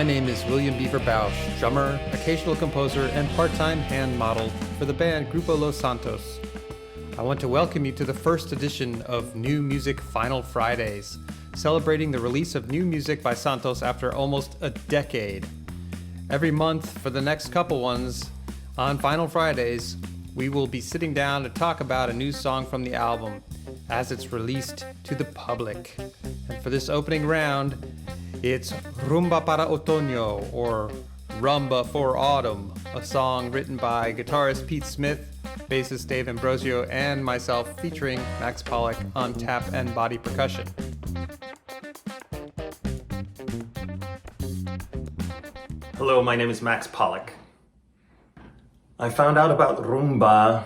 My name is William Beaver Bausch, drummer, occasional composer, and part-time hand model for the band Grupo Los Santos. I want to welcome you to the first edition of New Music Final Fridays, celebrating the release of new music by Santos after almost a decade. Every month for the next couple ones, on Final Fridays, we will be sitting down to talk about a new song from the album as it's released to the public. And for this opening round, it's Rumba para Otoño, or Rumba for Autumn, a song written by guitarist Pete Smith, bassist David Ambrosio, and myself, featuring Max Pollak on tap and body percussion. Hello, my name is Max Pollak. I found out about rumba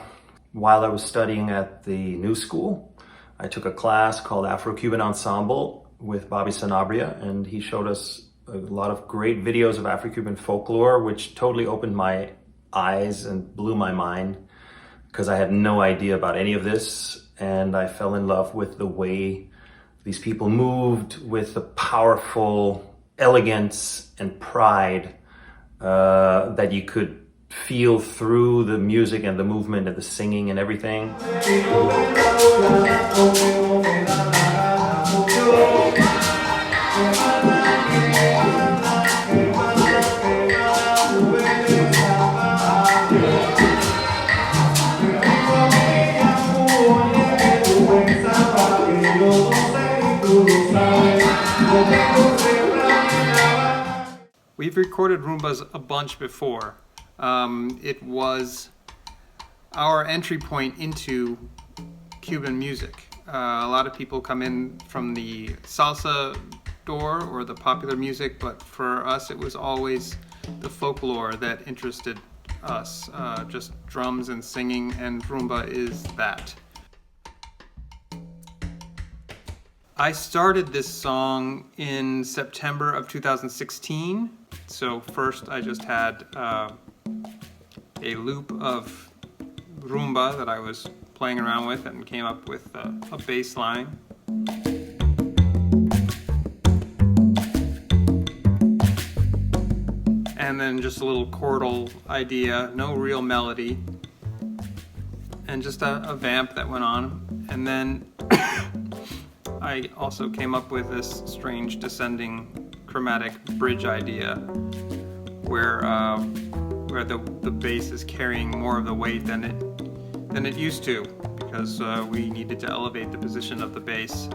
while I was studying at the New School. I took a class called Afro-Cuban Ensemble with Bobby Sanabria, and he showed us a lot of great videos of Afro-Cuban folklore, which totally opened my eyes and blew my mind because I had no idea about any of this, and I fell in love with the way these people moved, with the powerful elegance and pride that you could feel through the music and the movement and the singing and everything. We've recorded Rumbas a bunch before. It was our entry point into Cuban music. A lot of people come in from the salsa door or the popular music, but for us it was always the folklore that interested us. Just drums and singing, and rumba is that. I started this song in September of 2016. So first I just had a loop of rumba that I was playing around with and came up with a bass line. And then just a little chordal idea, no real melody, and just a vamp that went on. And then I also came up with this strange descending chromatic bridge idea where the bass is carrying more of the weight than it used to, because we needed to elevate the position of the bass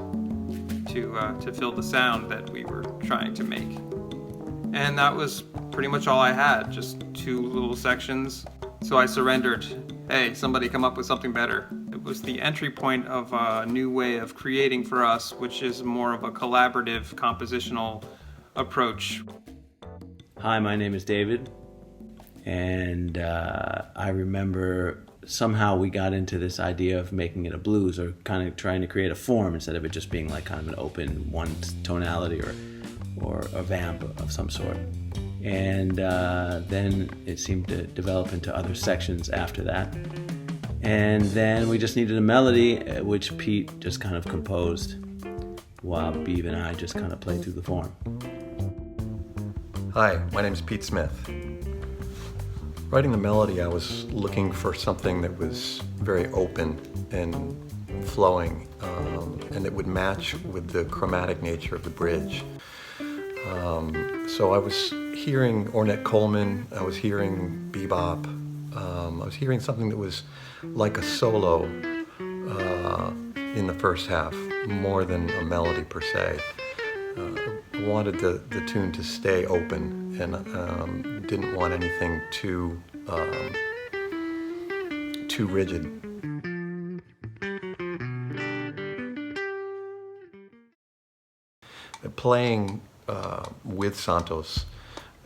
to fill the sound that we were trying to make. And that was pretty much all I had, just two little sections. So I surrendered. Hey, somebody come up with something better. It was the entry point of a new way of creating for us, which is more of a collaborative compositional approach. Hi, my name is David, and I remember somehow we got into this idea of making it a blues, or kind of trying to create a form instead of it just being like kind of an open one tonality or a vamp of some sort. And then it seemed to develop into other sections after that. And then we just needed a melody, which Pete just kind of composed while Beaver and I just kind of played through the form. Hi, my name is Pete Smith. Writing the melody, I was looking for something that was very open and flowing, and that would match with the chromatic nature of the bridge. So I was hearing Ornette Coleman, I was hearing bebop, I was hearing something that was like a solo in the first half, more than a melody per se. I wanted the tune to stay open, and didn't want anything too rigid. Playing with Santos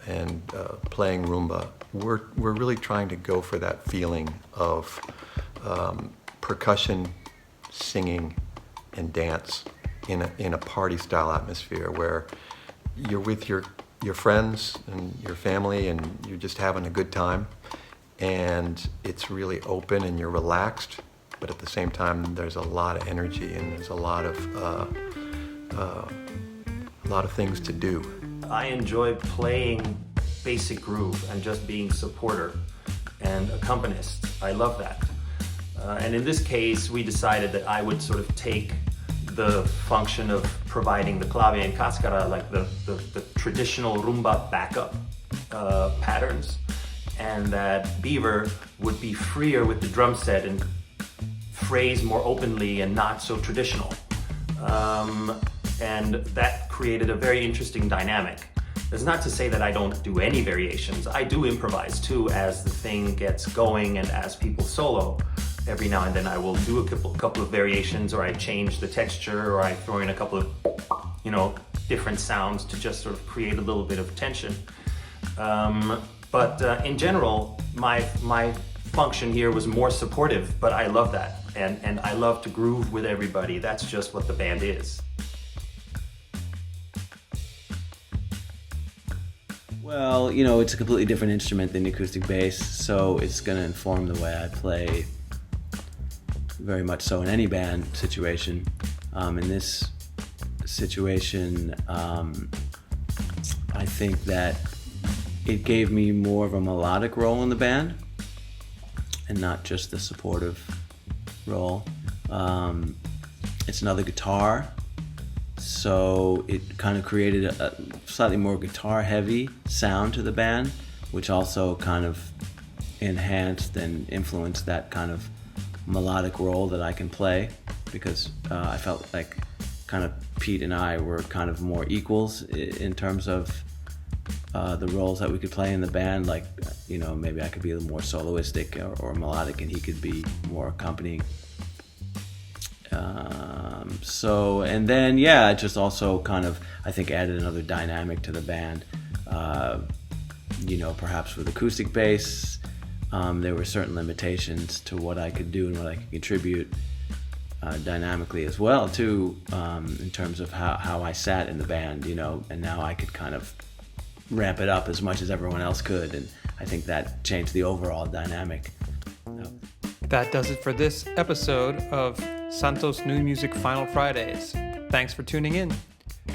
and playing rumba, we're really trying to go for that feeling of percussion, singing, and dance in a party style atmosphere where you're with your friends and your family and you're just having a good time, and it's really open and you're relaxed, but at the same time there's a lot of energy and there's a lot of things to do. I enjoy playing basic groove and just being supporter and accompanist. I love that. And in this case, we decided that I would sort of take the function of providing the clave and cascara, like the traditional rumba backup patterns, and that Beaver would be freer with the drum set and phrase more openly and not so traditional. And that created a very interesting dynamic. That's not to say that I don't do any variations. I do improvise too as the thing gets going and as people solo. Every now and then I will do a couple of variations, or I change the texture, or I throw in a couple of, different sounds to just sort of create a little bit of tension. But in general, my function here was more supportive, but I love that. And I love to groove with everybody. That's just what the band is. Well, it's a completely different instrument than the acoustic bass, so it's going to inform the way I play very much so in any band situation. In this situation, I think that it gave me more of a melodic role in the band and not just the supportive role. It's another guitar, so it kind of created a slightly more guitar-heavy sound to the band, which also kind of enhanced and influenced that kind of melodic role that I can play, because I felt like kind of Pete and I were kind of more equals in terms of the roles that we could play in the band. Like, maybe I could be a little more soloistic or melodic, and he could be more accompanying. And then it just also kind of, I think, added another dynamic to the band. Perhaps with acoustic bass, there were certain limitations to what I could do and what I could contribute dynamically as well, too, in terms of how I sat in the band, and now I could kind of ramp it up as much as everyone else could, and I think that changed the overall dynamic. That does it for this episode of Santos New Music Final Fridays. Thanks for tuning in.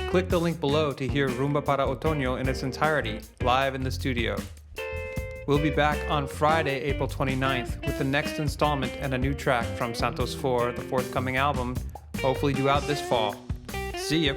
Click the link below to hear Rumba para Otoño in its entirety, live in the studio. We'll be back on Friday, April 29th, with the next installment and a new track from Santos 4, the forthcoming album, hopefully due out this fall. See ya!